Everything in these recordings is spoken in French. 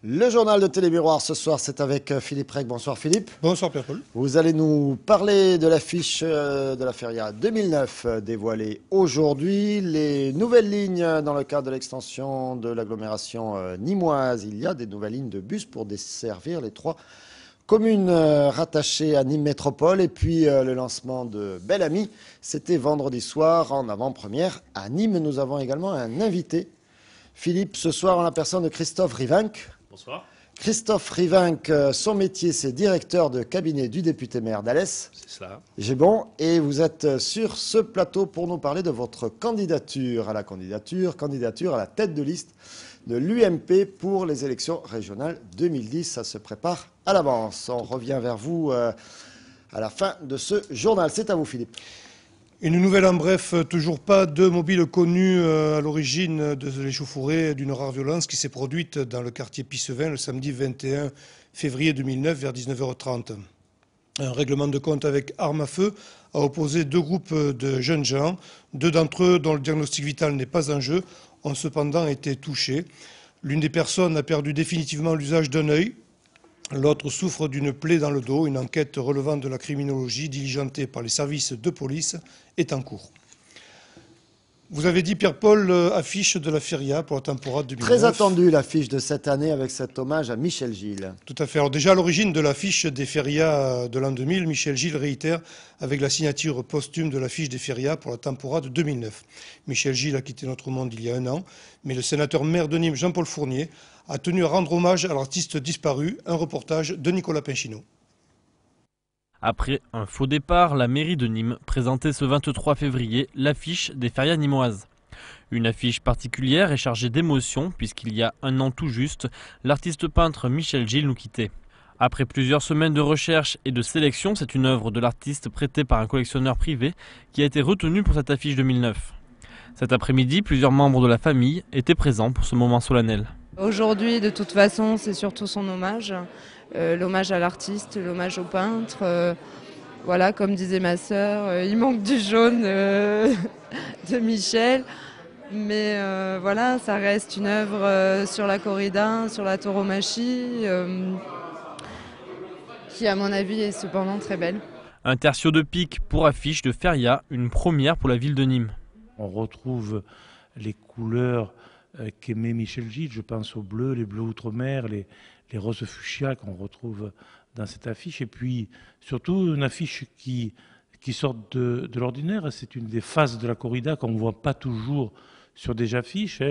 Le journal de Télémiroir ce soir, c'est avec Philippe Reg. Bonsoir Philippe. Bonsoir Pierre-Paul. Vous allez nous parler de l'affiche de la Feria 2009 dévoilée aujourd'hui. Les nouvelles lignes dans le cadre de l'extension de l'agglomération nîmoise. Il y a des nouvelles lignes de bus pour desservir les 3 communes rattachées à Nîmes Métropole. Et puis le lancement de Bel Ami, c'était vendredi soir en avant-première à Nîmes. Nous avons également un invité. Philippe, ce soir en la personne de Christophe Rivinc. Bonsoir. Christophe Rivinc, son métier, c'est directeur de cabinet du député-maire d'Alès. C'est cela. J'ai bon. Et vous êtes sur ce plateau pour nous parler de votre candidature à la tête de liste de l'UMP pour les élections régionales 2010. Ça se prépare à l'avance. On revient vers vous à la fin de ce journal. C'est à vous, Philippe. Une nouvelle en bref, toujours pas de mobile connu à l'origine de l'échauffourée d'une rare violence qui s'est produite dans le quartier Pissevin le samedi 21 février 2009 vers 19h30. Un règlement de compte avec arme à feu a opposé 2 groupes de jeunes gens. 2 d'entre eux, dont le diagnostic vital n'est pas en jeu, ont cependant été touchés. L'une des personnes a perdu définitivement l'usage d'un œil. L'autre souffre d'une plaie dans le dos. Une enquête relevant de la criminologie diligentée par les services de police est en cours. Vous avez dit, Pierre-Paul, affiche de la Feria pour la Tempora 2009. Très attendue l'affiche de cette année avec cet hommage à Michel Gilles. Tout à fait. Alors déjà à l'origine de l'affiche des Ferias de l'an 2000, Michel Gilles réitère avec la signature posthume de l'affiche des Ferias pour la Tempora de 2009. Michel Gilles a quitté notre monde il y a 1 an, mais le sénateur maire de Nîmes, Jean-Paul Fournier, a tenu à rendre hommage à l'artiste disparu, un reportage de Nicolas Pinchino. Après un faux départ, la mairie de Nîmes présentait ce 23 février l'affiche des férias nîmoises. Une affiche particulière et chargée d'émotion puisqu'il y a 1 an tout juste, l'artiste peintre Michel Gilles nous quittait. Après plusieurs semaines de recherche et de sélection, c'est une œuvre de l'artiste prêtée par un collectionneur privé qui a été retenue pour cette affiche 2009. Cet après-midi, plusieurs membres de la famille étaient présents pour ce moment solennel. Aujourd'hui, de toute façon, c'est surtout son hommage. L'hommage à l'artiste, l'hommage au peintre. Voilà, comme disait ma sœur, il manque du jaune de Michel. Mais voilà, ça reste une œuvre sur la corrida, sur la tauromachie, qui à mon avis est cependant très belle. Un tertio de pique pour affiche de feria, une première pour la ville de Nîmes. On retrouve les couleurs qu'aimait Michel Gilles, je pense aux bleus, les bleus outre-mer, les roses fuchsia qu'on retrouve dans cette affiche. Et puis surtout une affiche qui sort de l'ordinaire. C'est une des phases de la corrida qu'on ne voit pas toujours sur des affiches.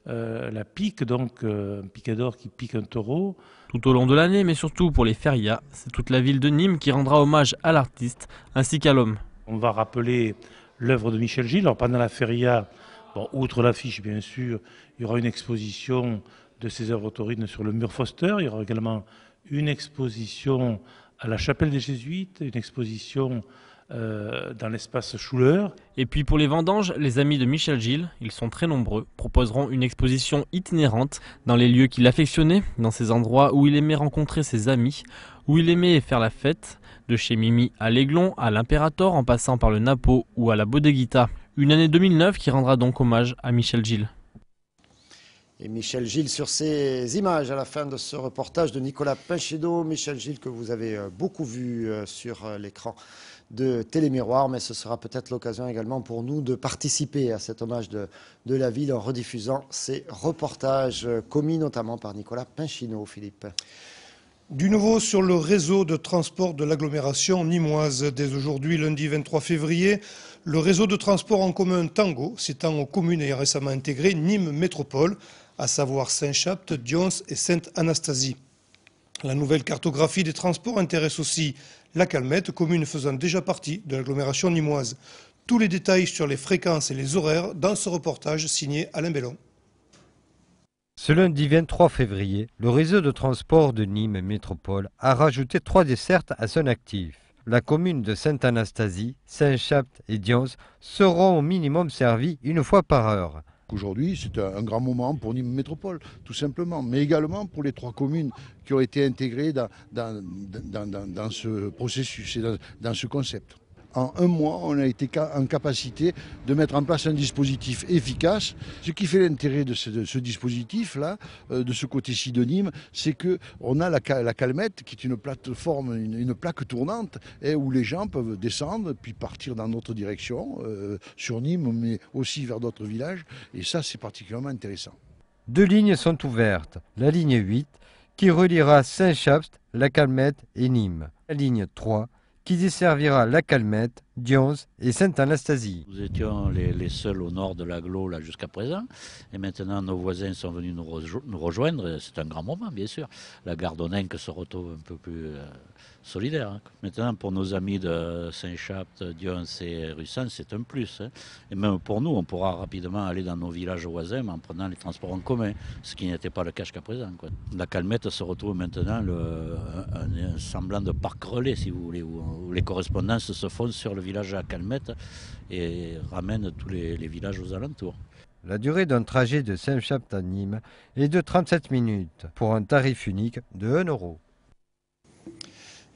La pique, donc un picador qui pique un taureau. Tout au long de l'année, mais surtout pour les férias, c'est toute la ville de Nîmes qui rendra hommage à l'artiste ainsi qu'à l'homme. On va rappeler l'œuvre de Michel Gilles. Alors pendant la feria, bon, outre l'affiche bien sûr, il y aura une exposition de ses œuvres taurines sur le mur Foster. Il y aura également une exposition à la chapelle des Jésuites, une exposition dans l'espace Schuller. Et puis pour les vendanges, les amis de Michel Gilles, ils sont très nombreux, proposeront une exposition itinérante dans les lieux qu'il affectionnait, dans ces endroits où il aimait rencontrer ses amis, où il aimait faire la fête, de chez Mimi à l'Aiglon, à l'Imperator, en passant par le Napo ou à la Bodeguita. Une année 2009 qui rendra donc hommage à Michel Gilles. Et Michel Gilles sur ces images à la fin de ce reportage de Nicolas Pinchino. Michel Gilles que vous avez beaucoup vu sur l'écran de Télémiroir, mais ce sera peut-être l'occasion également pour nous de participer à cet hommage de la ville en rediffusant ces reportages commis notamment par Nicolas Pinchino. Philippe. Du nouveau sur le réseau de transport de l'agglomération nîmoise. Dès aujourd'hui, lundi 23 février, le réseau de transport en commun Tango s'étend aux communes ayant récemment intégré Nîmes Métropole, à savoir Saint-Chapt, Dions et Sainte-Anastasie. La nouvelle cartographie des transports intéresse aussi la Calmette, commune faisant déjà partie de l'agglomération nîmoise. Tous les détails sur les fréquences et les horaires dans ce reportage signé Alain Bellon. Ce lundi 23 février, le réseau de transport de Nîmes Métropole a rajouté 3 dessertes à son actif. La commune de Sainte-Anastasie, Saint-Chapt et Dions seront au minimum servies 1 fois par heure. Aujourd'hui, c'est un grand moment pour Nîmes Métropole, tout simplement, mais également pour les 3 communes qui ont été intégrées dans ce processus et dans ce concept. En un mois, on a été en capacité de mettre en place un dispositif efficace. Ce qui fait l'intérêt de ce dispositif-là, de ce côté-ci de Nîmes, c'est qu'on a la Calmette, qui est une plateforme, une plaque tournante, où les gens peuvent descendre, puis partir dans notre direction, sur Nîmes, mais aussi vers d'autres villages. Et ça, c'est particulièrement intéressant. 2 lignes sont ouvertes. La ligne 8, qui reliera Saint-Chapst, la Calmette et Nîmes. La ligne 3, qui desservira la Calmette, Dions et Sainte-Anastasie. Nous étions les seuls au nord de l'agglo là jusqu'à présent, et maintenant nos voisins sont venus nous rejoindre, c'est un grand moment bien sûr. La gare d'Onenque se retrouve un peu plus solidaire. Hein. Maintenant pour nos amis de Saint-Chapst, Dions et Russens, c'est un plus. Hein. Et même pour nous, on pourra rapidement aller dans nos villages voisins en prenant les transports en commun, ce qui n'était pas le cas jusqu'à présent. Quoi. La Calmette se retrouve maintenant un semblant de parc relais si vous voulez, où les correspondances se font sur le village à Calmette et ramène tous les villages aux alentours. La durée d'un trajet de Saint-Chapst à Nîmes est de 37 minutes pour un tarif unique de 1 €.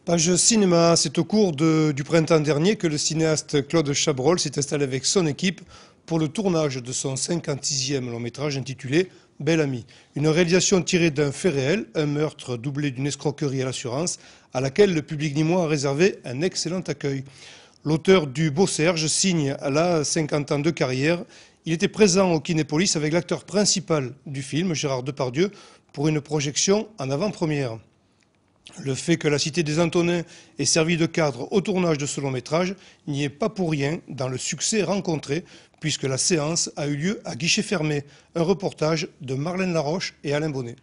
Page cinéma, c'est au cours du printemps dernier que le cinéaste Claude Chabrol s'est installé avec son équipe pour le tournage de son 56e long métrage intitulé Bel Ami. Une réalisation tirée d'un fait réel, un meurtre doublé d'une escroquerie à l'assurance, à laquelle le public nîmois a réservé un excellent accueil. L'auteur du Beau Serge signe à la 50 ans de carrière. Il était présent au Kinépolis avec l'acteur principal du film, Gérard Depardieu, pour une projection en avant-première. Le fait que la cité des Antonins ait servi de cadre au tournage de ce long métrage n'y est pas pour rien dans le succès rencontré, puisque la séance a eu lieu à guichet fermé. Un reportage de Marlène Laroche et Alain Bonnet.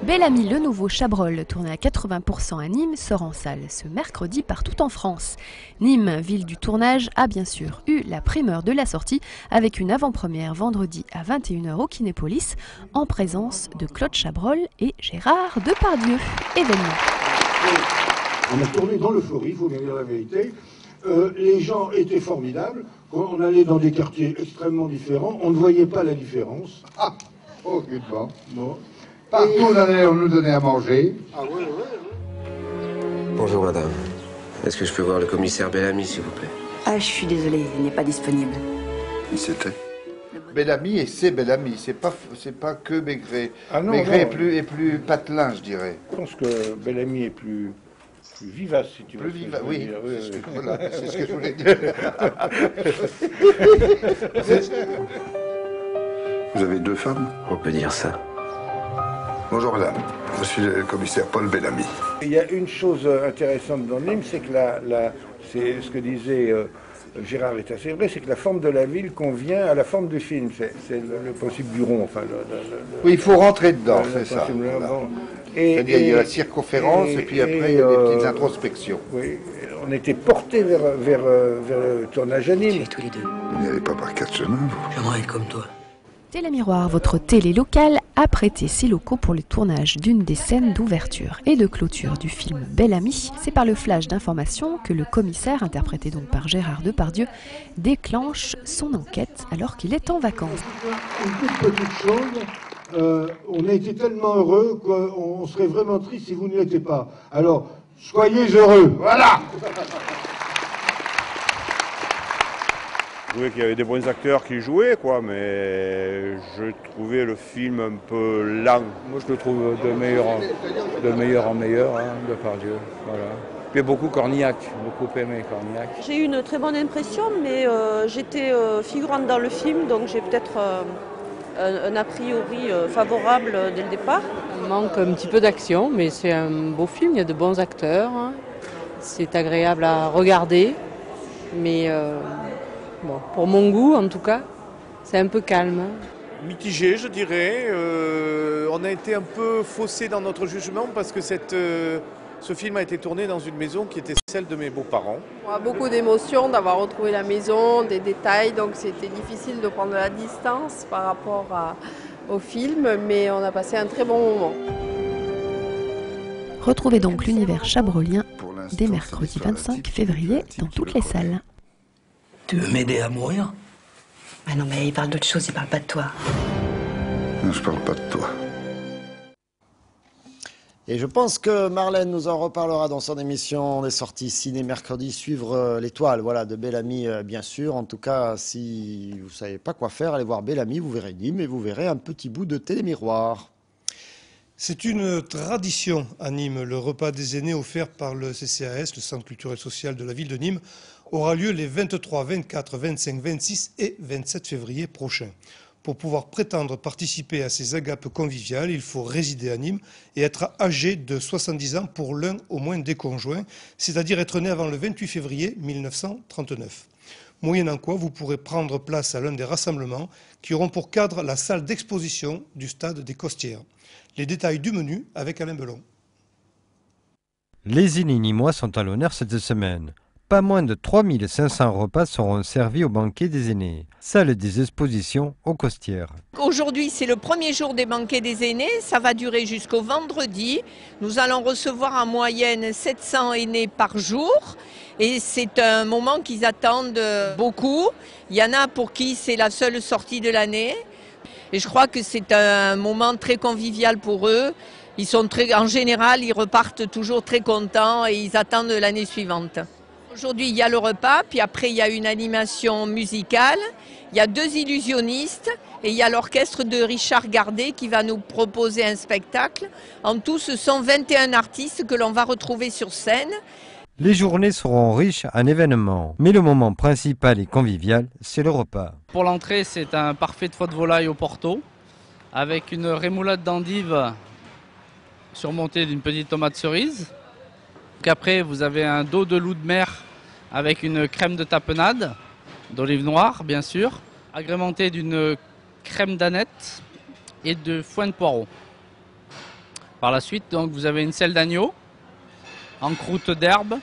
Bel Ami, le nouveau Chabrol, tourné à 80% à Nîmes, sort en salle ce mercredi partout en France. Nîmes, ville du tournage, a bien sûr eu la primeur de la sortie avec une avant-première vendredi à 21 h au Kinépolis en présence de Claude Chabrol et Gérard Depardieu. Événement. On a tourné dans le Flory, il faut bien dire la vérité. Les gens étaient formidables. Quand on allait dans des quartiers extrêmement différents, on ne voyait pas la différence. Ah, aucunement. Bon. Partout on nous donnait à manger. Ah ouais. Bonjour madame. Est-ce que je peux voir le commissaire Bel Ami, s'il vous plaît? Ah, je suis désolée, il n'est pas disponible. Qui c'était? Bel Ami et c'est Bel Ami, c'est pas que Maigret. Ah non, Maigret non. est plus patelin, je dirais. Je pense que Bel Ami est plus vivace, si tu veux. Plus vivace, oui. Voilà, c'est ce que je voulais dire. Vous avez 2 femmes? On peut dire ça. Bonjour madame, je suis le commissaire Paul Bel Ami. Il y a une chose intéressante dans Nîmes, c'est que c'est ce que disait Gérard est assez vrai, c'est que la forme de la ville convient à la forme du film. C'est le principe du rond. Enfin, oui, il faut rentrer dedans, c'est ça. Voilà. C'est-à-dire il y a la circonférence et puis après il y a des petites introspections. Oui, on était portés vers le tournage à Nîmes. Tous les deux. Vous n'y allez pas par 4 chemins, vous? J'aimerais être comme toi. Télémiroir, votre télé locale, a prêté ses locaux pour le tournage d'une des scènes d'ouverture et de clôture du film Bel Ami. C'est par le flash d'information que le commissaire, interprété donc par Gérard Depardieu, déclenche son enquête alors qu'il est en vacances. Une toute petite chose, on a été tellement heureux qu'on serait vraiment triste si vous ne l'étiez pas. Alors, soyez heureux, voilà. Je trouvais qu'il y avait des bons acteurs qui jouaient, quoi, mais je trouvais le film un peu lent. Moi, je le trouve de meilleur en meilleur, hein, Depardieu. Voilà. Puis beaucoup Cornillac, beaucoup aimé Cornillac. J'ai eu une très bonne impression, mais j'étais figurante dans le film, donc j'ai peut-être un a priori favorable dès le départ. Il manque un petit peu d'action, mais c'est un beau film, il y a de bons acteurs. Hein. C'est agréable à regarder, mais... Bon, pour mon goût, en tout cas, c'est un peu calme. Mitigé, je dirais. On a été un peu faussé dans notre jugement parce que ce film a été tourné dans une maison qui était celle de mes beaux-parents. On a beaucoup d'émotions d'avoir retrouvé la maison, des détails, donc c'était difficile de prendre la distance par rapport au film, mais on a passé un très bon moment. Retrouvez donc l'univers chabrolien dès mercredi 25 février dans toutes les salles. Tu veux m'aider à mourir? Ah non, mais il parle d'autre chose, il parle pas de toi. Non, je parle pas de toi. Et je pense que Marlène nous en reparlera dans son émission des sorties ciné mercredi, suivre l'étoile, voilà, de Bel-Ami, bien sûr. En tout cas, si vous ne savez pas quoi faire, allez voir Bel-Ami, vous verrez Nîmes et vous verrez un petit bout de télémiroir. C'est une tradition à Nîmes. Le repas des aînés offert par le CCAS, le Centre culturel social de la ville de Nîmes, aura lieu les 23, 24, 25, 26 et 27 février prochains. Pour pouvoir prétendre participer à ces agapes conviviales, il faut résider à Nîmes et être âgé de 70 ans pour l'un au moins des conjoints, c'est-à-dire être né avant le 28 février 1939. Moyennant quoi, vous pourrez prendre place à l'un des rassemblements qui auront pour cadre la salle d'exposition du stade des Costières. Les détails du menu avec Alain Belon. Les aînés nîmois sont à l'honneur cette semaine. Pas moins de 3500 repas seront servis au banquet des aînés. Salle des expositions aux Costières. Aujourd'hui, c'est le premier jour des banquets des aînés. Ça va durer jusqu'au vendredi. Nous allons recevoir en moyenne 700 aînés par jour. Et c'est un moment qu'ils attendent beaucoup. Il y en a pour qui c'est la seule sortie de l'année. Et je crois que c'est un moment très convivial pour eux. Ils sont en général, ils repartent toujours très contents et ils attendent l'année suivante. Aujourd'hui, il y a le repas, puis après, il y a une animation musicale, il y a 2 illusionnistes et il y a l'orchestre de Richard Gardet qui va nous proposer un spectacle. En tout, ce sont 21 artistes que l'on va retrouver sur scène. Les journées seront riches en événements, mais le moment principal et convivial, c'est le repas. Pour l'entrée, c'est un parfait de foie de volaille au Porto, avec une rémoulade d'endive surmontée d'une petite tomate cerise. Après, vous avez un dos de loup de mer avec une crème de tapenade, d'olive noire bien sûr, agrémentée d'une crème d'aneth et de foin de poireau. Par la suite, donc, vous avez une selle d'agneau en croûte d'herbe,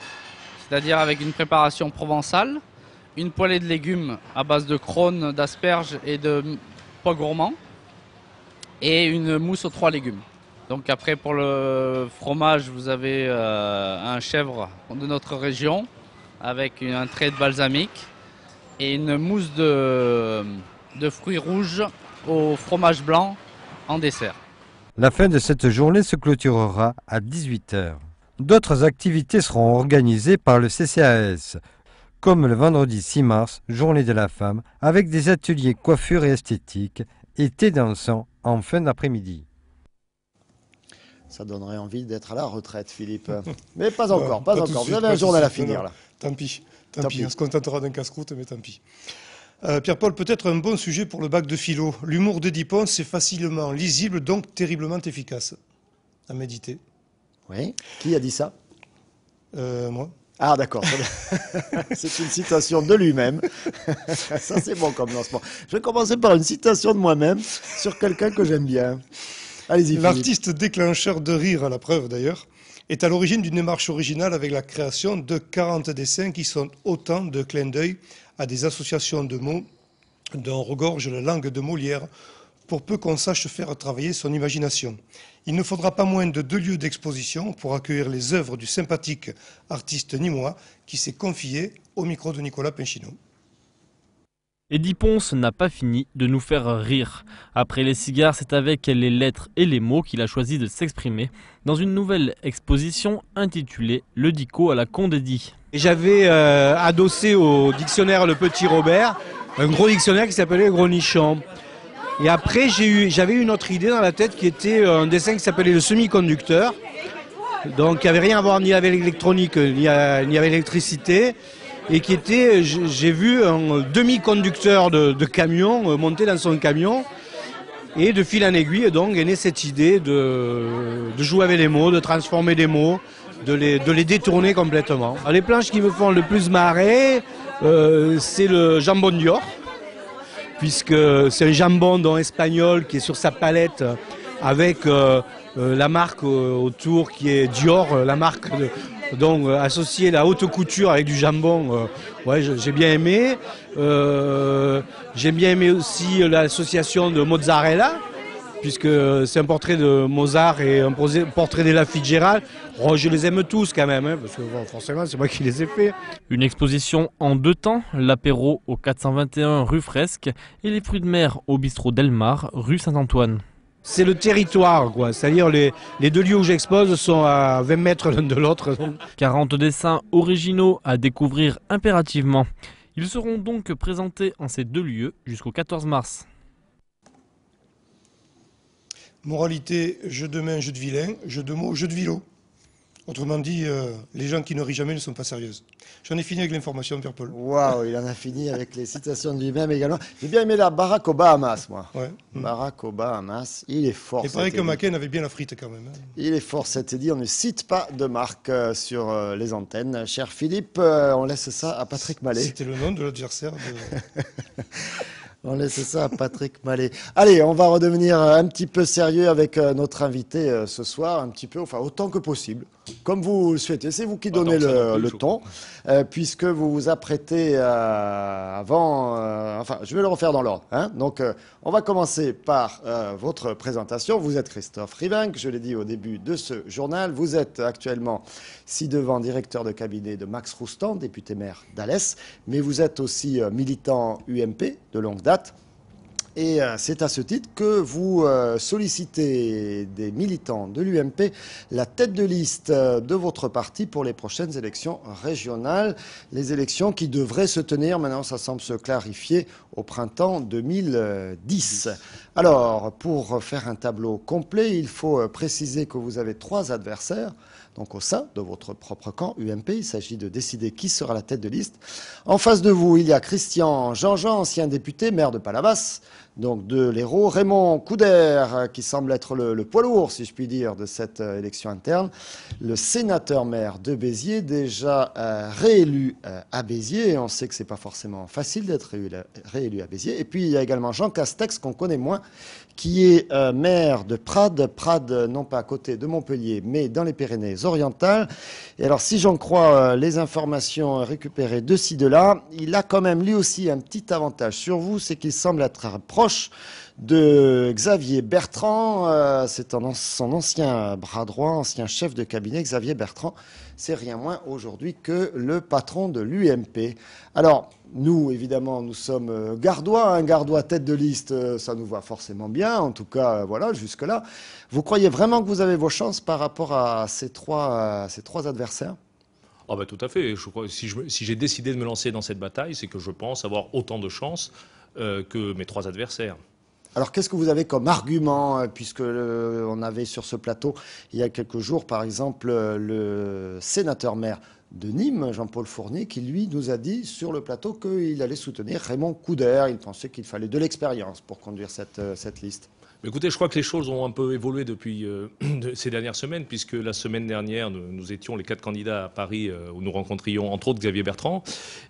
c'est-à-dire avec une préparation provençale, une poêlée de légumes à base de crônes, d'asperges et de pois gourmands, et une mousse aux 3 légumes. Donc après, pour le fromage, vous avez un chèvre de notre région avec un trait de balsamique et une mousse de fruits rouges au fromage blanc en dessert. La fin de cette journée se clôturera à 18 h. D'autres activités seront organisées par le CCAS, comme le vendredi 6 mars, journée de la femme, avec des ateliers coiffure et esthétique et thé dansant en fin d'après-midi. Ça donnerait envie d'être à la retraite, Philippe. Mais pas encore, pas encore. Vous avez un journal à finir, là. Tant pis, tant pis. On se contentera d'un casse-croûte, mais tant pis. Pierre-Paul, peut-être un bon sujet pour le bac de philo. L'humour de Dipon, c'est facilement lisible, donc terriblement efficace. À méditer. Oui. Qui a dit ça? Moi. Ah d'accord, c'est une citation de lui-même. Ça c'est bon comme lancement. Je vais commencer par une citation de moi-même sur quelqu'un que j'aime bien. Allez-y. L'artiste déclencheur de rire, à la preuve d'ailleurs, est à l'origine d'une démarche originale avec la création de 40 dessins qui sont autant de clins d'œil à des associations de mots dont regorge la langue de Molière, pour peu qu'on sache faire travailler son imagination. Il ne faudra pas moins de 2 lieux d'exposition pour accueillir les œuvres du sympathique artiste nîmois qui s'est confié au micro de Nicolas Pinchino. Eddie Ponce n'a pas fini de nous faire rire. Après les cigares, c'est avec les lettres et les mots qu'il a choisi de s'exprimer dans une nouvelle exposition intitulée « Le dico à la Condédie ». J'avais adossé au dictionnaire Le Petit Robert un gros dictionnaire qui s'appelait Le Gros Nichon. Et après, j'avais une autre idée dans la tête qui était un dessin qui s'appelait Le Semi-Conducteur. Donc, qui n'avait rien à voir ni avec l'électronique, ni avec l'électricité. Et qui était, j'ai vu un demi-conducteur de camion monter dans son camion. Et de fil en aiguille, donc, est née cette idée de jouer avec les mots, de transformer des mots, de les détourner complètement. Alors, les planches qui me font le plus marrer, c'est le jambon Dior, puisque c'est un jambon espagnol qui est sur sa palette avec la marque autour qui est Dior, la marque donc associer la haute couture avec du jambon, ouais, j'ai bien aimé. J'ai bien aimé aussi l'association de mozzarella, puisque c'est un portrait de Mozart et un portrait d'Ella Fitzgerald. Oh, je les aime tous quand même, hein, parce que bon, forcément c'est moi qui les ai faits. Une exposition en 2 temps, l'apéro au 421 rue Fresque et les fruits de mer au bistrot Delmar, rue Saint-Antoine. C'est le territoire, quoi. C'est-à-dire les deux lieux où j'expose sont à 20 mètres l'un de l'autre. 40 dessins originaux à découvrir impérativement. Ils seront donc présentés en ces deux lieux jusqu'au 14 mars. Moralité, jeu de main, jeu de vilain, jeu de mots, jeu de vilo. Autrement dit, les gens qui ne rient jamais ne sont pas sérieuses. J'en ai fini avec l'information, Pierre-Paul. Waouh, il en a fini avec les citations de lui-même également. J'ai bien aimé la Barack Obama, moi. Ouais. Barack Obama, il est fort. Il paraît que McCain avait bien la frite quand même. Il est fort, c'était dit. On ne cite pas de marque sur les antennes. Cher Philippe, on laisse ça à Patrick Mallet. C'était le nom de l'adversaire de... On laisse ça à Patrick Mallet. Allez, on va redevenir un petit peu sérieux avec notre invité ce soir, un petit peu, enfin autant que possible, comme vous le souhaitez. C'est vous qui donnez le ton, puisque vous vous apprêtez enfin, je vais le refaire dans l'ordre. Hein. Donc, on va commencer par votre présentation. Vous êtes Christophe Rivinc, je l'ai dit au début de ce journal. Vous êtes actuellement ci-devant directeur de cabinet de Max Roustan, député maire d'Alès, mais vous êtes aussi militant UMP de longue date. Et c'est à ce titre que vous sollicitez des militants de l'UMP la tête de liste de votre parti pour les prochaines élections régionales. Les élections qui devraient se tenir, maintenant ça semble se clarifier, au printemps 2010. Alors, pour faire un tableau complet, il faut préciser que vous avez 3 adversaires. Donc au sein de votre propre camp UMP, il s'agit de décider qui sera la tête de liste. En face de vous, il y a Christian Jean-Jean, ancien député, maire de Palavas, donc de l'Hérault. Raymond Couder, qui semble être le poids lourd, si je puis dire, de cette élection interne. Le sénateur-maire de Béziers, déjà réélu à Béziers. On sait que c'est pas forcément facile d'être réélu à Béziers. Et puis il y a également Jean Castex, qu'on connaît moins, qui est maire de Prades. Prades, non pas à côté de Montpellier, mais dans les Pyrénées-Orientales. Et alors, si j'en crois les informations récupérées de ci, de là, il a quand même lui aussi un petit avantage sur vous, c'est qu'il semble être proche de Xavier Bertrand. C'est son ancien bras droit, ancien chef de cabinet. Xavier Bertrand, c'est rien moins aujourd'hui que le patron de l'UMP. Alors, nous, évidemment, nous sommes gardois. Un gardois tête de liste, ça nous va forcément bien. En tout cas, voilà, jusque-là. Vous croyez vraiment que vous avez vos chances par rapport à ces trois adversaires ? Oh bah tout à fait. Je crois, si j'ai décidé de me lancer dans cette bataille, c'est que je pense avoir autant de chances que mes 3 adversaires. Alors, qu'est-ce que vous avez comme argument, puisque on avait sur ce plateau, il y a quelques jours, par exemple, le sénateur-maire de Nîmes, Jean-Paul Fournier, qui, lui, nous a dit sur le plateau qu'il allait soutenir Raymond Couder. Il pensait qu'il fallait de l'expérience pour conduire cette liste. Écoutez, je crois que les choses ont un peu évolué depuis ces dernières semaines, puisque la semaine dernière, nous étions les 4 candidats à Paris, où nous rencontrions entre autres Xavier Bertrand.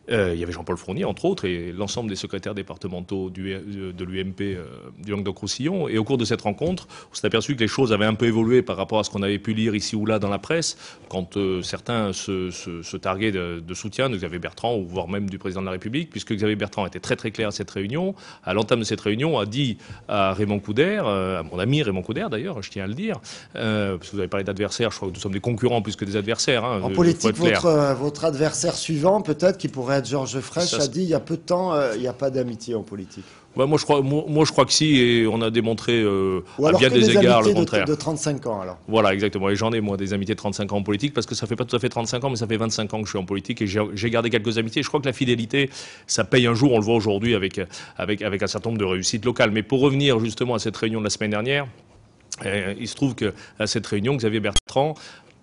Il y avait Jean-Paul Fournier, entre autres, et l'ensemble des secrétaires départementaux de l'UMP du Languedoc-Roussillon. Et au cours de cette rencontre, on s'est aperçu que les choses avaient un peu évolué par rapport à ce qu'on avait pu lire ici ou là dans la presse, quand certains se targuaient de soutien de Xavier Bertrand, ou voire même du président de la République, puisque Xavier Bertrand était très très clair à cette réunion. À l'entame de cette réunion, a dit à Raymond Couder, à mon ami Raymond Couder d'ailleurs, je tiens à le dire, parce que vous avez parlé d'adversaires, je crois que nous sommes des concurrents plus que des adversaires. Hein, en politique, votre adversaire suivant, peut-être, qui pourrait être Georges Frêche, a dit il y a peu de temps, il n'y a pas d'amitié en politique. Ouais, moi, je crois que si, et on a démontré à bien des égards le contraire. De 35 ans, alors. Voilà, exactement. Et j'en ai, moi, des amitiés de 35 ans en politique, parce que ça fait pas tout à fait 35 ans, mais ça fait 25 ans que je suis en politique, et j'ai gardé quelques amitiés. Je crois que la fidélité, ça paye un jour, on le voit aujourd'hui avec un certain nombre de réussites locales. Mais pour revenir justement à cette réunion de la semaine dernière, il se trouve qu'à cette réunion, Xavier Bertrand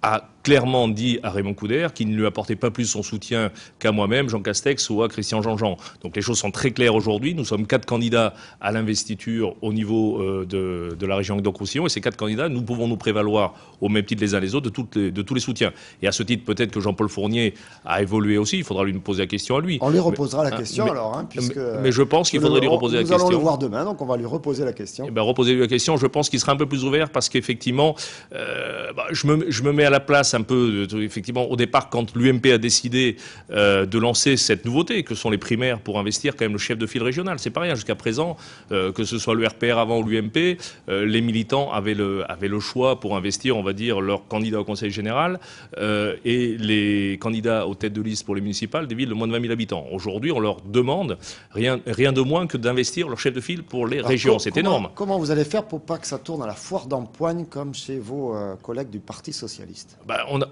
a clairement dit à Raymond Couder qu'il ne lui apportait pas plus son soutien qu'à moi-même, Jean Castex, ou à Christian Jean-Jean. Donc les choses sont très claires aujourd'hui. Nous sommes 4 candidats à l'investiture au niveau de la région Languedoc-Roussillon, et ces 4 candidats, nous pouvons nous prévaloir au même titre les uns les autres de tous les soutiens. Et à ce titre, peut-être que Jean-Paul Fournier a évolué aussi. Il faudra lui poser la question à lui. On lui reposera la question alors, puisque. Mais je pense qu'il faudrait lui reposer la question. Nous allons le voir demain, donc on va lui reposer la question. Eh ben, reposer lui la question. Je pense qu'il sera un peu plus ouvert, parce qu'effectivement, je me mets à la place un peu, effectivement, au départ, quand l'UMP a décidé de lancer cette nouveauté, que sont les primaires pour investir quand même le chef de file régional. C'est pas rien. Jusqu'à présent, que ce soit le RPR avant ou l'UMP, les militants avaient le choix pour investir, on va dire, leur candidat au Conseil général et les candidats aux têtes de liste pour les municipales des villes de moins de 20 000 habitants. Aujourd'hui, on leur demande rien de moins que d'investir leur chef de file pour les régions. C'est énorme. Comment vous allez faire pour pas que ça tourne à la foire d'empoigne comme chez vos collègues du Parti socialiste?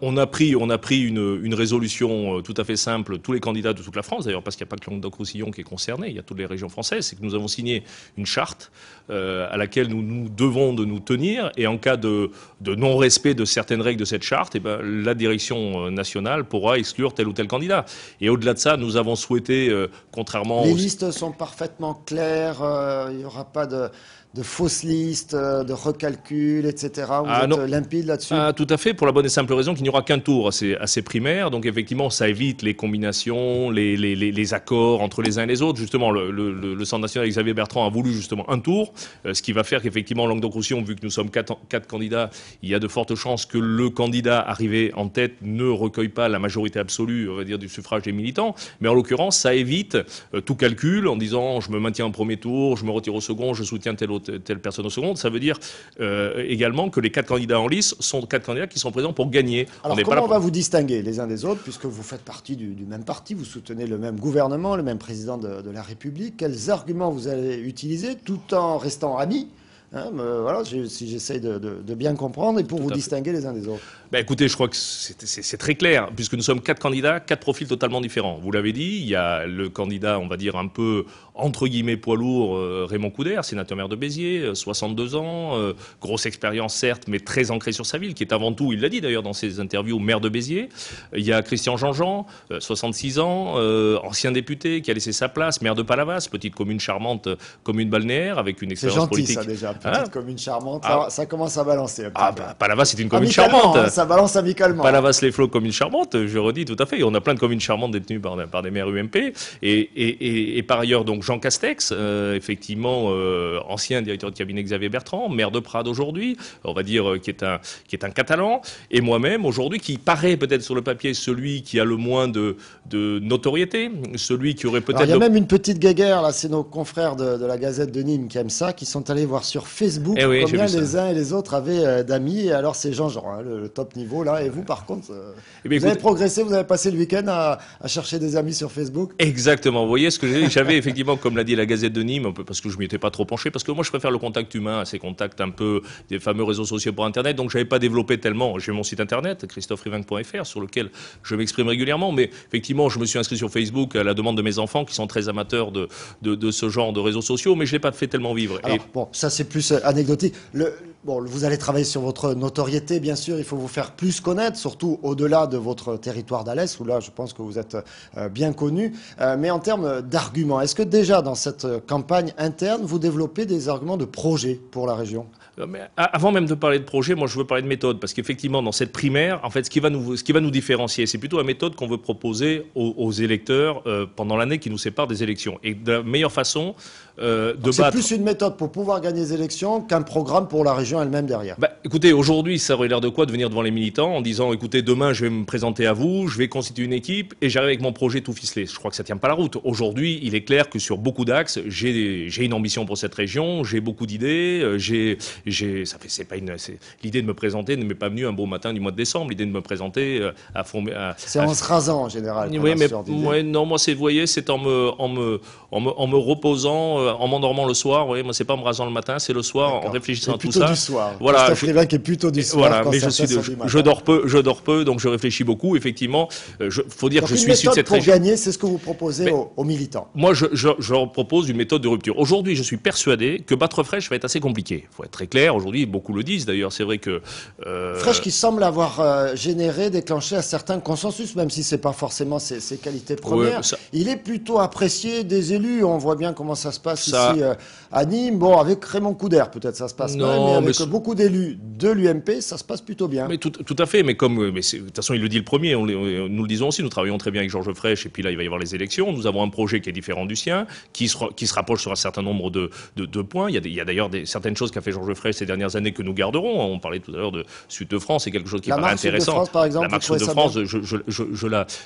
On a pris une résolution tout à fait simple, tous les candidats de toute la France, d'ailleurs, parce qu'il n'y a pas que Languedoc-Roussillon qui est concerné, il y a toutes les régions françaises, c'est que nous avons signé une charte à laquelle nous devons de nous tenir, et en cas de non-respect de certaines règles de cette charte, la direction nationale pourra exclure tel ou tel candidat. Et au-delà de ça, nous avons souhaité, contrairement... Les listes sont parfaitement claires, il n'y aura pas de fausses listes, de recalculs, etc. Vous êtes limpide là-dessus? Tout à fait, pour la bonne et simple raison qu'il n'y aura qu'un tour à ces primaires. Donc effectivement, ça évite les combinations, les accords entre les uns et les autres. Justement, le Centre national Xavier Bertrand a voulu justement un tour, ce qui va faire qu'effectivement, Languedoc-Roussillon, vu que nous sommes quatre candidats, il y a de fortes chances que le candidat arrivé en tête ne recueille pas la majorité absolue, on va dire, du suffrage des militants. Mais en l'occurrence, ça évite tout calcul en disant je me maintiens en premier tour, je me retire au second, je soutiens telle personne au second. Ça veut dire également que les 4 candidats en lice sont 4 candidats qui sont présents pour gagner. Alors comment on va vous distinguer les uns des autres, puisque vous faites partie du même parti, vous soutenez le même gouvernement, le même président de la République? Quels arguments vous allez utiliser tout en restant amis? Voilà, si j'essaye de bien comprendre, et pour vous distinguer les uns des autres. Écoutez, je crois que c'est très clair, puisque nous sommes 4 candidats, 4 profils totalement différents. Vous l'avez dit, il y a le candidat, on va dire, un peu, entre guillemets, poids lourd, Raymond Couder, sénateur maire de Béziers, 62 ans, grosse expérience certes, mais très ancrée sur sa ville, qui est avant tout, il l'a dit d'ailleurs dans ses interviews, maire de Béziers. Il y a Christian Jean-Jean, 66 ans, ancien député, qui a laissé sa place, maire de Palavas, petite commune charmante, commune balnéaire, avec une expérience politique. C'est gentil ça déjà, petite commune charmante, ça commence à balancer. Palavas, c'est une commune charmante. Ça balance amicalement. Palavas-les-Flots, commune charmante, je redis tout à fait. On a plein de communes charmantes détenues par des maires UMP. Et par ailleurs, donc Jean Castex, effectivement, ancien directeur de cabinet Xavier Bertrand, maire de Prades aujourd'hui, on va dire qui est un Catalan. Et moi-même, aujourd'hui, qui paraît peut-être sur le papier celui qui a le moins de notoriété, celui qui aurait peut-être... Il y a même une petite guéguerre, là, c'est nos confrères de la Gazette de Nîmes qui aiment ça, qui sont allés voir sur Facebook combien les uns et les autres avaient d'amis. Et alors c'est Jean-Jean, le top niveau là, et vous par contre, vous avez progressé, vous avez passé le week-end à chercher des amis sur Facebook? Exactement, vous voyez ce que j'avais effectivement, comme l'a dit la Gazette de Nîmes, parce que je m'y étais pas trop penché, parce que moi je préfère le contact humain à ces contacts un peu des fameux réseaux sociaux pour Internet, donc j'avais pas développé tellement. J'ai mon site internet, christopheriving.fr, sur lequel je m'exprime régulièrement, mais effectivement je me suis inscrit sur Facebook à la demande de mes enfants qui sont très amateurs de ce genre de réseaux sociaux, mais je l'ai pas fait tellement vivre. Alors, bon, ça c'est plus anecdotique. Vous allez travailler sur votre notoriété, bien sûr, il faut vous faire plus connaître, surtout au-delà de votre territoire d'Alès, où là, je pense que vous êtes bien connu. Mais en termes d'arguments, est-ce que déjà dans cette campagne interne, vous développez des arguments de projet pour la région? Mais avant même de parler de projet, moi je veux parler de méthode, parce qu'effectivement dans cette primaire, en fait, ce qui va nous différencier, c'est plutôt la méthode qu'on veut proposer aux électeurs pendant l'année qui nous sépare des élections. Et de la meilleure façon de battre... C'est plus une méthode pour pouvoir gagner les élections qu'un programme pour la région elle-même derrière. Écoutez, aujourd'hui, ça aurait l'air de quoi de venir devant les militants en disant, écoutez, demain je vais me présenter à vous, je vais constituer une équipe et j'arrive avec mon projet tout ficelé. Je crois que ça tient pas la route. Aujourd'hui, il est clair que sur beaucoup d'axes, j'ai une ambition pour cette région, j'ai beaucoup d'idées, l'idée de me présenter ne m'est pas venue un beau matin du mois de décembre. L'idée de me présenter à fond. C'est en se rasant en général. Oui, mais non, moi c'est en me reposant, en m'endormant le soir. Oui, moi c'est pas en me rasant le matin, c'est le soir en réfléchissant à tout ça. Du soir. Voilà. Christophe Riving est plutôt du soir. Voilà, mais je dors peu, donc je réfléchis beaucoup. Effectivement, faut dire que je suis issu de cette région. Pour gagner, c'est ce que vous proposez aux militants. Moi, je leur propose une méthode de rupture. Aujourd'hui, je suis persuadé que battre Fraîche va être assez compliqué. Il faut être très clair. Aujourd'hui, beaucoup le disent d'ailleurs. C'est vrai que Fraîche qui semble avoir déclenché un certain consensus, même si c'est pas forcément ses qualités premières. Il est plutôt apprécié des élus. On voit bien comment ça se passe passe ici à Nîmes. Bon, avec Raymond Couder, peut-être ça se passe mal, mais avec beaucoup d'élus de l'UMP, ça se passe plutôt bien. Mais tout à fait, mais comme, de toute façon, il le dit le premier, nous le disons aussi, nous travaillons très bien avec Georges Frêche, et puis là, il va y avoir les élections. Nous avons un projet qui est différent du sien, qui se rapproche sur un certain nombre de points. Il y a d'ailleurs certaines choses qu'a fait Georges Frêche ces dernières années que nous garderons. On parlait tout à l'heure de Sud de France, c'est quelque chose qui paraît intéressant. La marque Sud de France, par exemple, la marque Sud de France,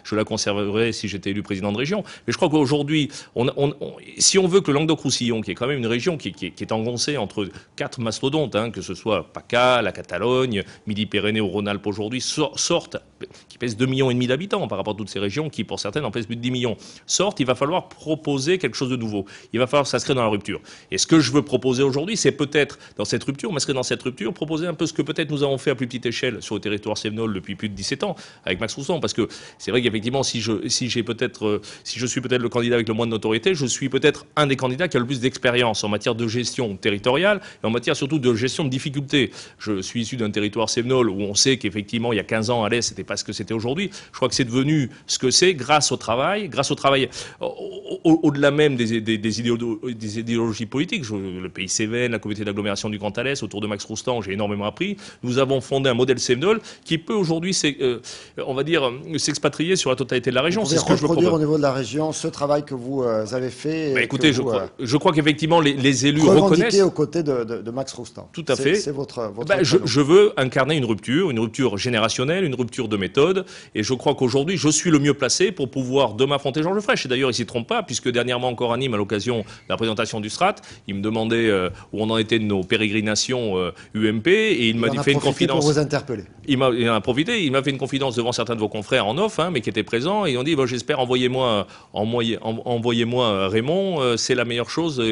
je la conserverai si j'étais élu président de région. Mais je crois qu'aujourd'hui, si on veut que le Languedoc-Roussillon, qui est quand même une région qui est engoncée entre 4 mastodontes, que ce soit PACA, la Catalogne, Midi-Pyrénées ou Rhône-Alpes aujourd'hui, sortent, qui pèsent 2,5 millions d'habitants par rapport à toutes ces régions qui, pour certaines, en pèsent plus de 10 millions, sortent, il va falloir proposer quelque chose de nouveau. Il va falloir s'inscrire dans la rupture. Et ce que je veux proposer aujourd'hui, c'est peut-être, dans cette rupture, m'inscrire dans cette rupture, proposer un peu ce que peut-être nous avons fait à plus petite échelle sur le territoire sévenol depuis plus de 17 ans, avec Max Roustan, parce que c'est vrai qu'effectivement, si je suis peut-être le candidat avec le moins de notoriété, je suis peut-être un des candidats qui a le plus d'expérience en matière de gestion territoriale et en matière surtout de gestion de difficultés. Je suis issu d'un territoire sévenol où on sait qu'effectivement, il y a 15 ans, Alès, c'était pas ce que c'était aujourd'hui. Je crois que c'est devenu ce que c'est grâce au travail, au-delà même des idéologies politiques. Le pays Cévennes, la communauté d'agglomération du Grand Alès, autour de Max Roustan, j'ai énormément appris. Nous avons fondé un modèle sévenol qui peut aujourd'hui, on va dire, s'expatrier sur la totalité de la région. C'est ce que je veux produire au niveau de la région, ce travail que vous avez fait. Écoutez, je crois qu'effectivement les élus reconnaissent. Aux côtés de Max Roustan. Tout à fait. C'est votre je veux incarner une rupture générationnelle, une rupture de méthode, et je crois qu'aujourd'hui, je suis le mieux placé pour pouvoir demain affronter Georges Frêche. Et d'ailleurs, il s'y trompe pas, puisque dernièrement encore à Nîmes, à l'occasion de la présentation du Strat, il me demandait où on en était de nos pérégrinations UMP, et il m'a fait une confidence. Pour vous interpeller. Il en a profité, il m'a fait une confidence devant certains de vos confrères en off, mais qui étaient présents, et ils ont dit, j'espère, envoyez-moi Raymond, c'est la meilleure chose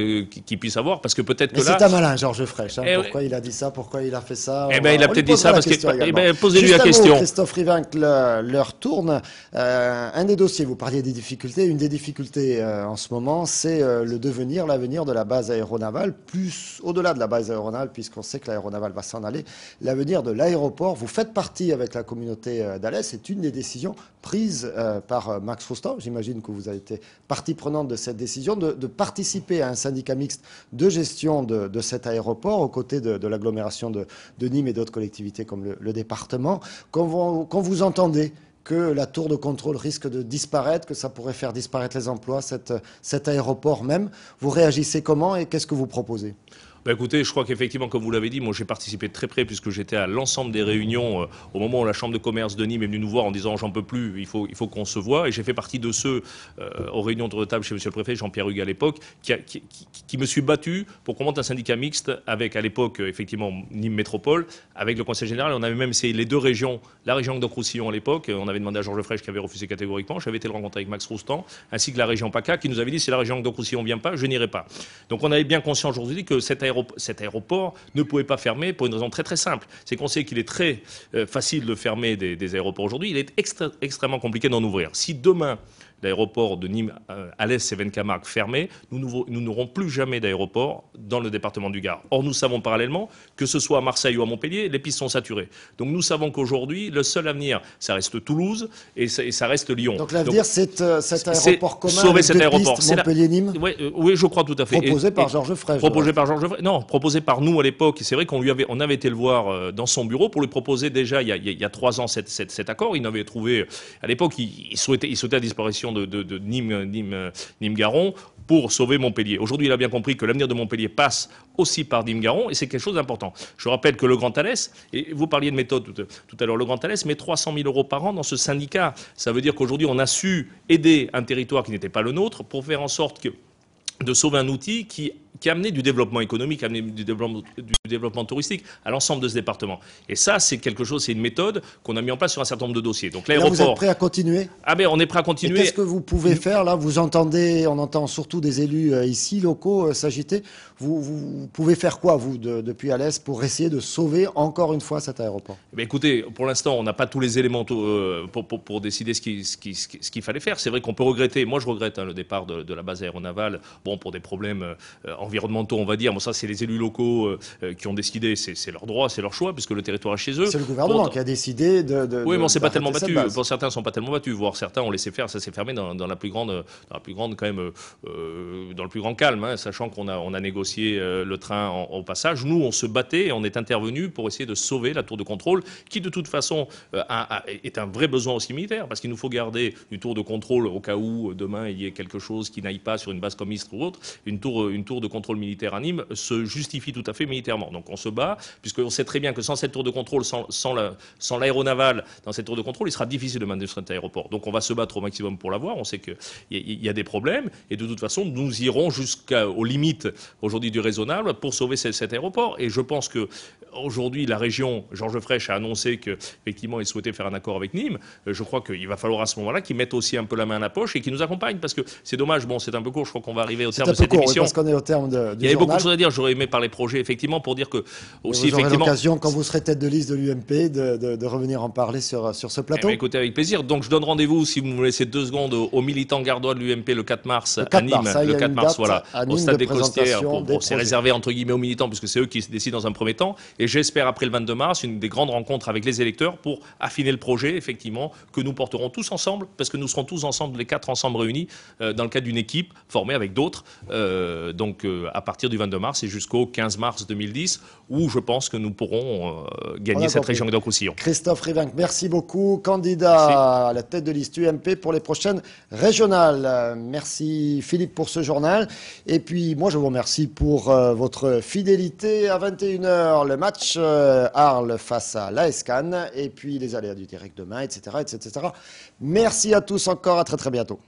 qu'il puisse avoir, parce que peut-être que là... C'est un malin, Georges Frêche. Pourquoi il a dit ça, pourquoi il a fait ça? Il a peut-être dit ça parce que... Posez-lui la question. Christophe Rivinc, l'heure tourne. Un des dossiers, vous parliez des difficultés, une des difficultés en ce moment, c'est l'avenir de la base aéronavale, plus au-delà de la base aéronavale, puisqu'on sait que l'aéronavale va s'en aller, l'avenir de l'aéroport. Vous faites partie avec la communauté d'Alès, c'est une des décisions prises par Max Roustan. J'imagine que vous avez été partie prenante de cette décision, de participer à un syndicat mixte de gestion de cet aéroport, aux côtés de l'agglomération de Nîmes et d'autres collectivités comme le département. Quand vous entendez que la tour de contrôle risque de disparaître, que ça pourrait faire disparaître les emplois, cet aéroport même, vous réagissez comment et qu'est-ce que vous proposez ? Écoutez, je crois qu'effectivement, comme vous l'avez dit, moi j'ai participé de très près puisque j'étais à l'ensemble des réunions au moment où la Chambre de commerce de Nîmes est venue nous voir en disant j'en peux plus, il faut qu'on se voit. Et j'ai fait partie de ceux aux réunions de table chez Monsieur le Préfet, Jean-Pierre Hugues à l'époque, qui me suis battu pour qu'on monte un syndicat mixte avec à l'époque effectivement Nîmes Métropole, avec le Conseil Général. On avait même essayé les deux régions, la région Languedoc-Roussillon à l'époque, on avait demandé à Georges Frêche qui avait refusé catégoriquement. J'avais été le rencontrer avec Max Roustan, ainsi que la région PACA qui nous avait dit si la région Languedoc-Roussillon vient pas, je n'irai pas. Donc on avait bien conscience aujourd'hui que cet aéroport ne pouvait pas fermer pour une raison très très simple. C'est qu'on sait qu'il est très facile de fermer des aéroports aujourd'hui. Il est extrêmement compliqué d'en ouvrir. Si demain, l'aéroport de Nîmes, Alès, Cévennes-Camargue fermé, nous n'aurons plus jamais d'aéroport dans le département du Gard. Or, nous savons parallèlement que ce soit à Marseille ou à Montpellier, les pistes sont saturées. Donc nous savons qu'aujourd'hui, le seul avenir, ça reste Toulouse et ça reste Lyon. Donc l'avenir, c'est cet aéroport commun avec cet aéroport. Montpellier-Nîmes oui, je crois tout à fait. Proposé par Georges Frêche. Non, proposé par nous à l'époque. C'est vrai on avait été le voir dans son bureau pour lui proposer déjà, il y a 3 ans, cet accord. Il avait trouvé, à l'époque, il souhaitait la disparition de Nîmes-Garon pour sauver Montpellier. Aujourd'hui, il a bien compris que l'avenir de Montpellier passe aussi par Nîmes-Garon et c'est quelque chose d'important. Je rappelle que le Grand Alès, et vous parliez de méthode tout à l'heure, le Grand Alès met 300 000 € par an dans ce syndicat. Ça veut dire qu'aujourd'hui, on a su aider un territoire qui n'était pas le nôtre pour faire en sorte de sauver un outil qui a amené du développement économique, amené du développement touristique à l'ensemble de ce département. Et ça, c'est quelque chose, c'est une méthode qu'on a mis en place sur un certain nombre de dossiers. Donc l'aéroport. Là, vous êtes prêt à continuer ? On est prêt à continuer. Qu'est-ce que vous pouvez faire là ? On entend surtout des élus ici, locaux, s'agiter. Vous pouvez faire quoi, vous, depuis Alès, pour essayer de sauver encore une fois cet aéroport ? Écoutez, pour l'instant, on n'a pas tous les éléments pour décider ce qu'il fallait faire. C'est vrai qu'on peut regretter, moi je regrette le départ de la base aéronavale. bon, pour des problèmes environnementaux, on va dire. Bon, ça, c'est les élus locaux qui ont décidé, c'est leur droit, c'est leur choix, puisque le territoire est chez eux. C'est le gouvernement qui a décidé oui, mais on s'est pas tellement battu. Base. Pour certains, ne sont pas tellement battus. Voire certains ont laissé faire. Ça s'est fermé dans la plus grande quand même, dans le plus grand calme, hein, sachant qu'on a négocié le train au passage. Nous, on se battait et on est intervenu pour essayer de sauver la tour de contrôle, qui de toute façon est un vrai besoin aussi militaire, parce qu'il nous faut garder une tour de contrôle au cas où demain il y ait quelque chose qui n'aille pas sur une base comme Istres ou autre. Une tour de contrôle militaire à Nîmes se justifie tout à fait militairement. Donc on se bat, puisqu'on sait très bien que sans cette tour de contrôle, sans l'aéronaval dans cette tour de contrôle, il sera difficile de maintenir cet aéroport. Donc on va se battre au maximum pour l'avoir. On sait qu'il y a des problèmes, et de toute façon, nous irons jusqu'aux limites aujourd'hui du raisonnable pour sauver cet aéroport. Et je pense que aujourd'hui, la région, Georges Frêche a annoncé qu'effectivement, il souhaitait faire un accord avec Nîmes. Je crois qu'il va falloir à ce moment-là qu'ils mettent aussi un peu la main à la poche et qu'ils nous accompagnent, parce que c'est dommage, bon, c'est un peu court, je crois qu'on va arriver au terme de cette émission. Parce qu'on est au terme du Il y avait beaucoup de choses à dire, j'aurais aimé parler projet, effectivement, pour dire que aussi, vous aurez effectivement... l'occasion, quand vous serez tête de liste de l'UMP, de revenir en parler sur ce plateau. Écoutez, avec plaisir. Donc je donne rendez-vous, si vous me laissez 2 secondes, aux militants gardois de l'UMP le 4 mars à Nîmes. Le 4 mars, voilà, au stade des Costières. C'est réservé entre guillemets aux militants, puisque c'est eux qui se décident dans un premier temps. Et j'espère, après le 22 mars, une des grandes rencontres avec les électeurs pour affiner le projet, effectivement, que nous porterons tous ensemble, parce que nous serons tous ensemble, les 4 ensemble réunis, dans le cadre d'une équipe formée avec d'autres, à partir du 22 mars et jusqu'au 15 mars 2010, où je pense que nous pourrons gagner cette région Languedoc-Roussillon. Christophe Rivinc, merci beaucoup. Candidat à la tête de liste UMP pour les prochaines régionales. Merci Philippe pour ce journal. Et puis moi je vous remercie pour votre fidélité. À 21h, le match Arles face à l'AS Cannes. Et puis les aléas du direct demain, etc., etc. Merci à tous encore. À très très bientôt.